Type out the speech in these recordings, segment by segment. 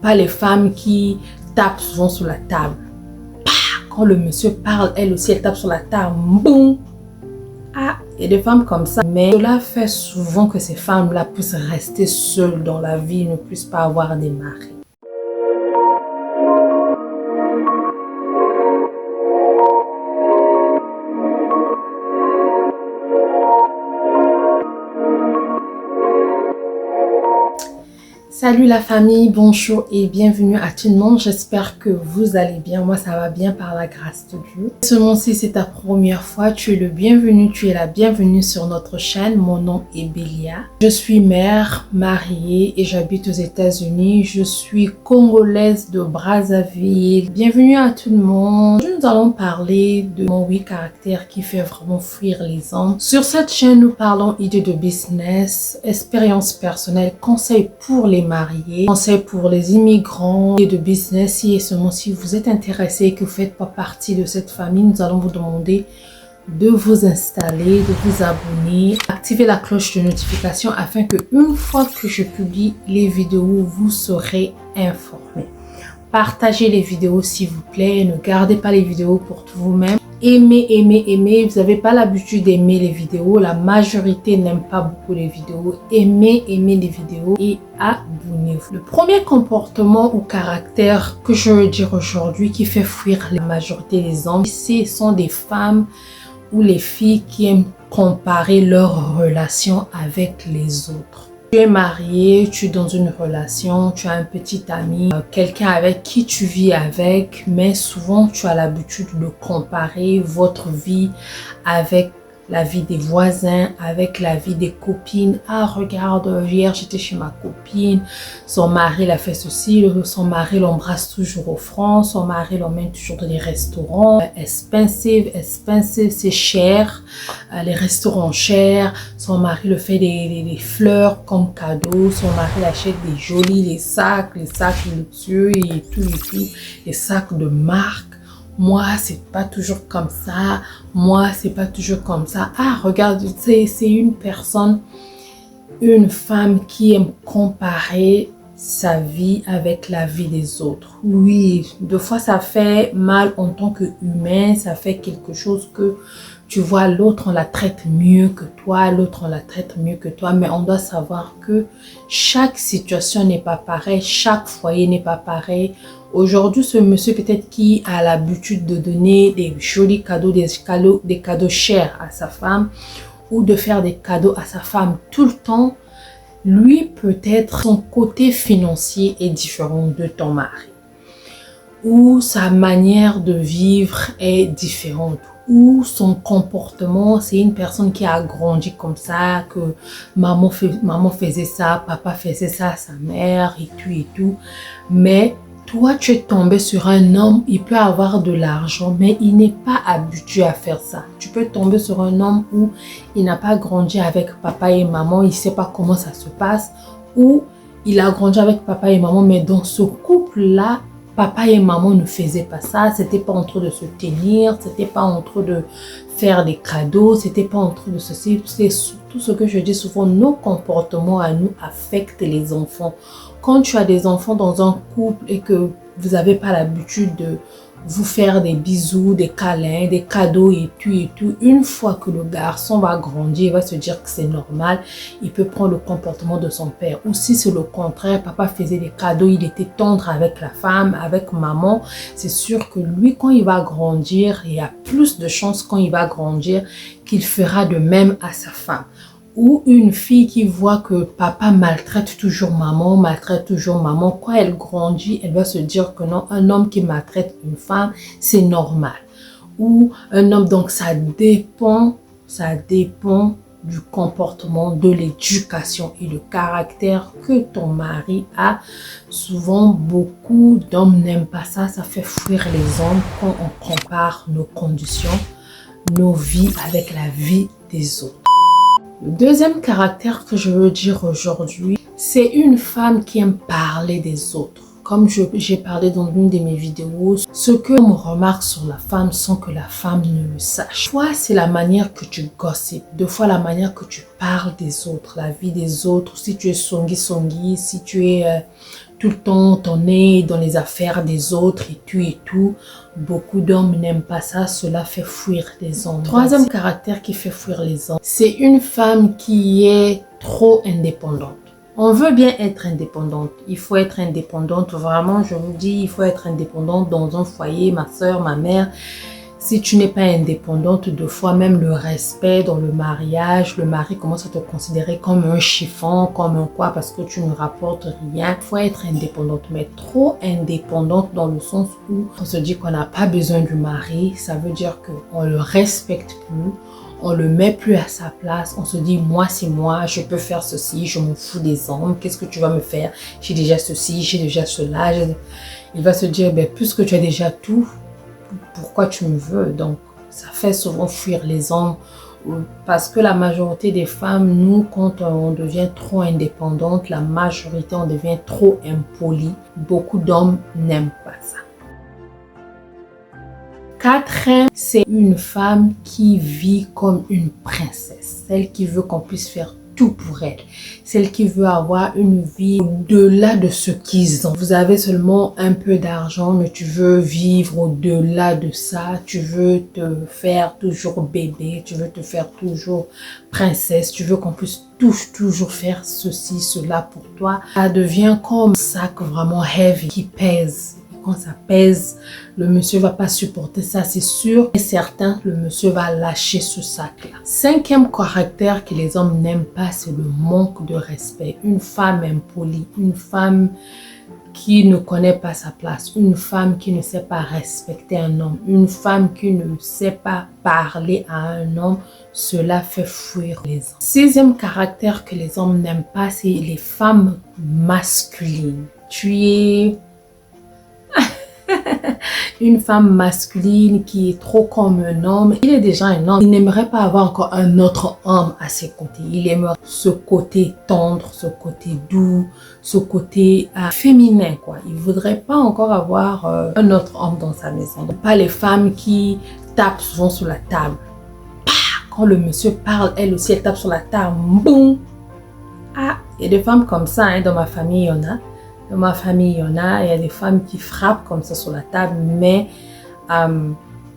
pas les femmes qui tapent souvent sur la table. Quand le monsieur parle, elle aussi, elle tape sur la table. Boum! Ah, il y a des femmes comme ça. Mais cela fait souvent que ces femmes-là puissent rester seules dans la vie, ne puissent pas avoir des maris. Salut la famille, bonjour et bienvenue à tout le monde. J'espère que vous allez bien. Moi, ça va bien par la grâce de Dieu. Seulement si c'est ta première fois, tu es le bienvenu, tu es la bienvenue sur notre chaîne. Mon nom est Bélia. Je suis mère, mariée et j'habite aux États-Unis. Je suis congolaise de Brazzaville. Bienvenue à tout le monde. Nous allons parler de mon caractère qui fait vraiment fuir les hommes. Sur cette chaîne, nous parlons idées de business, expériences personnelles, conseils pour les mariés, conseils pour les immigrants et de business. Si et seulement si vous êtes intéressé et que vous ne faites pas partie de cette famille, nous allons vous demander de vous installer, de vous abonner, activer la cloche de notification afin que une fois que je publie les vidéos, vous serez informés. Partagez les vidéos s'il vous plaît, ne gardez pas les vidéos pour vous-même. Aimez, aimez, aimez. Vous n'avez pas l'habitude d'aimer les vidéos. La majorité n'aime pas beaucoup les vidéos. Aimez, aimez les vidéos et abonnez-vous. Le premier comportement ou caractère que je veux dire aujourd'hui qui fait fuir la majorité des hommes, ce sont des femmes ou les filles qui aiment comparer leurs relations avec les autres. Tu es marié, tu es dans une relation, tu as un petit ami, quelqu'un avec qui tu vis avec, mais souvent tu as l'habitude de comparer votre vie avec la vie des voisins, avec la vie des copines. Ah, regarde, hier j'étais chez ma copine, son mari l'a fait ceci, son mari l'embrasse toujours au front, son mari l'emmène toujours dans les restaurants. Expensive, c'est cher, les restaurants chers, son mari le fait des fleurs comme cadeau, son mari achète des jolis, les sacs luxueux et tout, les sacs de marque. Moi, c'est pas toujours comme ça. Moi, c'est pas toujours comme ça. Ah, regarde, c'est une personne, une femme qui aime comparer sa vie avec la vie des autres. Oui, des fois, ça fait mal en tant qu'humain. Ça fait quelque chose que tu vois, l'autre, on la traite mieux que toi. L'autre, on la traite mieux que toi. Mais on doit savoir que chaque situation n'est pas pareille. Chaque foyer n'est pas pareil. Aujourd'hui, ce monsieur peut-être qui a l'habitude de donner des jolis cadeaux, des cadeaux chers à sa femme ou de faire des cadeaux à sa femme tout le temps, lui peut-être son côté financier est différent de ton mari. Ou sa manière de vivre est différente. Ou son comportement, c'est une personne qui a grandi comme ça, que maman faisait ça, papa faisait ça, sa mère et tout. Mais toi, tu es tombé sur un homme, il peut avoir de l'argent, mais il n'est pas habitué à faire ça. Tu peux tomber sur un homme où il n'a pas grandi avec papa et maman, il ne sait pas comment ça se passe, ou il a grandi avec papa et maman, mais dans ce couple-là, papa et maman ne faisaient pas ça, c'était pas en train de se tenir, c'était pas en train de faire des cadeaux, c'était pas en train de ceci. C'est tout ce que je dis souvent, nos comportements à nous affectent les enfants. Quand tu as des enfants dans un couple et que vous n'avez pas l'habitude de vous faire des bisous, des câlins, des cadeaux et tout, une fois que le garçon va grandir, il va se dire que c'est normal, il peut prendre le comportement de son père. Ou si c'est le contraire, papa faisait des cadeaux, il était tendre avec la femme, avec maman, c'est sûr que lui, quand il va grandir, il y a plus de chances quand il va grandir qu'il fera de même à sa femme. Ou une fille qui voit que papa maltraite toujours maman, quand elle grandit, elle va se dire que non, un homme qui maltraite une femme, c'est normal. Ou un homme, donc ça dépend du comportement, de l'éducation et le caractère que ton mari a. Souvent, beaucoup d'hommes n'aiment pas ça, ça fait fuir les hommes quand on compare nos conditions, nos vies avec la vie des autres. Le deuxième caractère que je veux dire aujourd'hui, c'est une femme qui aime parler des autres. Comme j'ai parlé dans une de mes vidéos, ce que l'on remarque sur la femme sans que la femme ne le sache. Soit c'est la manière que tu gossipes, deux fois la manière que tu parles des autres, la vie des autres. Si tu es songi, si tu tout le temps ton nez dans les affaires des autres et tout. Beaucoup d'hommes n'aiment pas ça, cela fait fuir les hommes. Troisième caractère qui fait fuir les hommes, c'est une femme qui est trop indépendante. On veut bien être indépendante, il faut être indépendante, vraiment je vous dis, il faut être indépendante dans un foyer, ma soeur, ma mère. Si tu n'es pas indépendante, deux fois même le respect dans le mariage, le mari commence à te considérer comme un chiffon, comme un quoi, parce que tu ne rapportes rien. Il faut être indépendante, mais trop indépendante dans le sens où on se dit qu'on n'a pas besoin du mari. Ça veut dire qu'on ne le respecte plus, on le met plus à sa place. On se dit, moi c'est moi, je peux faire ceci, je m'en fous des hommes. Qu'est-ce que tu vas me faire? J'ai déjà ceci, j'ai déjà cela. Il va se dire, ben, puisque tu as déjà tout, pourquoi tu me veux? Donc, ça fait souvent fuir les hommes parce que la majorité des femmes, nous, quand on devient trop indépendante, la majorité, on devient trop impoli. Beaucoup d'hommes n'aiment pas ça. Quatrième, c'est une femme qui vit comme une princesse, celle qui veut qu'on puisse faire tout pour elle, celle qui veut avoir une vie au-delà de ce qu'ils ont. Vous avez seulement un peu d'argent, mais tu veux vivre au-delà de ça, tu veux te faire toujours bébé, tu veux te faire toujours princesse, tu veux qu'on puisse toujours faire ceci, cela pour toi. Ça devient comme un sac vraiment heavy qui pèse. Quand ça pèse, le monsieur va pas supporter ça, c'est sûr et certain, le monsieur va lâcher ce sac-là. Cinquième caractère que les hommes n'aiment pas, c'est le manque de respect. Une femme impolie, une femme qui ne connaît pas sa place, une femme qui ne sait pas respecter un homme, une femme qui ne sait pas parler à un homme, cela fait fuir les hommes. Sixième caractère que les hommes n'aiment pas, c'est les femmes masculines. Tu es une femme masculine qui est trop comme un homme. Il est déjà un homme. Il n'aimerait pas avoir encore un autre homme à ses côtés. Il aimerait ce côté tendre, ce côté doux, ce côté féminin, quoi. Il ne voudrait pas encore avoir un autre homme dans sa maison. Pas les femmes qui tapent souvent sur la table. Quand le monsieur parle, elle aussi, elle tape sur la table. Boum! Ah, il y a des femmes comme ça, hein, dans ma famille, il y en a. Dans ma famille, il y a des femmes qui frappent comme ça sur la table, mais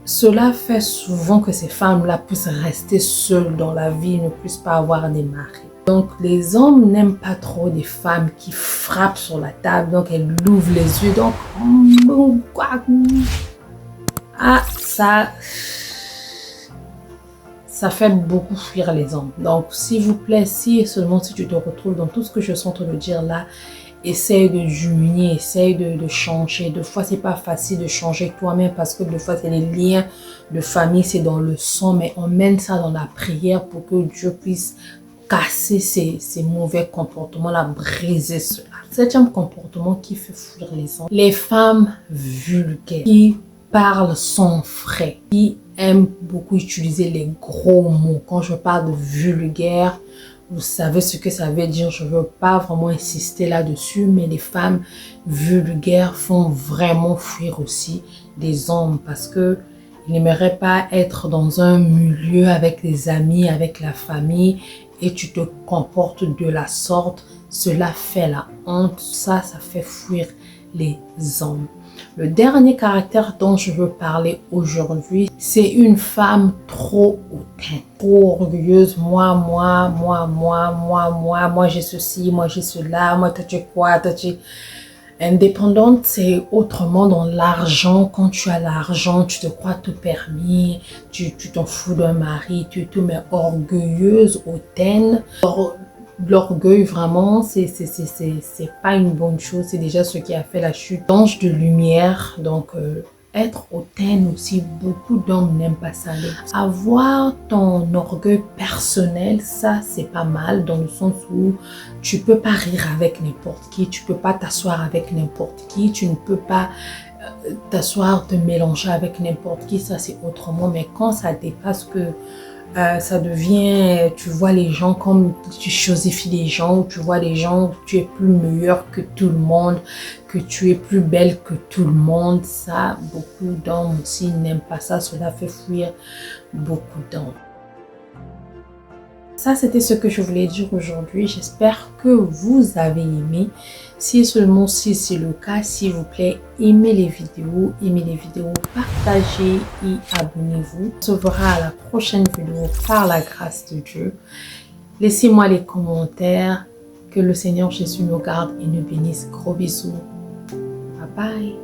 cela fait souvent que ces femmes-là puissent rester seules dans la vie, ne puissent pas avoir des maris. Donc, les hommes n'aiment pas trop des femmes qui frappent sur la table, donc elles ouvrent les yeux, donc ça fait beaucoup fuir les hommes. Donc, s'il vous plaît, si et seulement si tu te retrouves dans tout ce que je suis en train de dire là, essaye de diminuer, essaye de changer. Des fois, c'est pas facile de changer toi-même parce que des fois, c'est les liens de famille, c'est dans le sang, mais on mène ça dans la prière pour que Dieu puisse casser ces mauvais comportements-là, briser cela. Septième comportement qui fait fuir les hommes. Les femmes vulgaires qui parlent sans frais, qui aiment beaucoup utiliser les gros mots. Quand je parle de vulgaire, vous savez ce que ça veut dire, je ne veux pas vraiment insister là-dessus, mais les femmes vulgaires font vraiment fuir aussi des hommes parce que ils n'aimeraient pas être dans un milieu avec les amis, avec la famille et tu te comportes de la sorte. Cela fait la honte, ça fait fuir les hommes. Le dernier caractère dont je veux parler aujourd'hui, c'est une femme trop hautaine, trop orgueilleuse. Moi, j'ai ceci, moi j'ai cela, moi toi tu es quoi, toi tu es... Indépendante, c'est autrement dans l'argent. Quand tu as l'argent, tu te crois tout permis, tu t'en fous d'un mari, tu es tout, mais orgueilleuse, hautaine. L'orgueil, vraiment, c'est pas une bonne chose. C'est déjà ce qui a fait la chute d'ange de lumière. Donc, être hautaine aussi, beaucoup d'hommes n'aiment pas ça. Avoir ton orgueil personnel, ça, c'est pas mal dans le sens où tu peux pas rire avec n'importe qui. Tu peux pas t'asseoir avec n'importe qui. Tu ne peux pas t'asseoir, te mélanger avec n'importe qui. Ça, c'est autrement. Mais quand ça dépasse que... ça devient, tu vois les gens comme tu chosifies les gens, tu vois les gens, tu es plus meilleur que tout le monde, que tu es plus belle que tout le monde. Ça, beaucoup d'hommes aussi n'aiment pas ça, cela fait fuir beaucoup d'hommes. Ça, c'était ce que je voulais dire aujourd'hui. J'espère que vous avez aimé. Si seulement si c'est le cas, s'il vous plaît, aimez les vidéos, partagez et abonnez-vous. On se verra à la prochaine vidéo par la grâce de Dieu. Laissez-moi les commentaires. Que le Seigneur Jésus nous garde et nous bénisse. Gros bisous. Bye bye.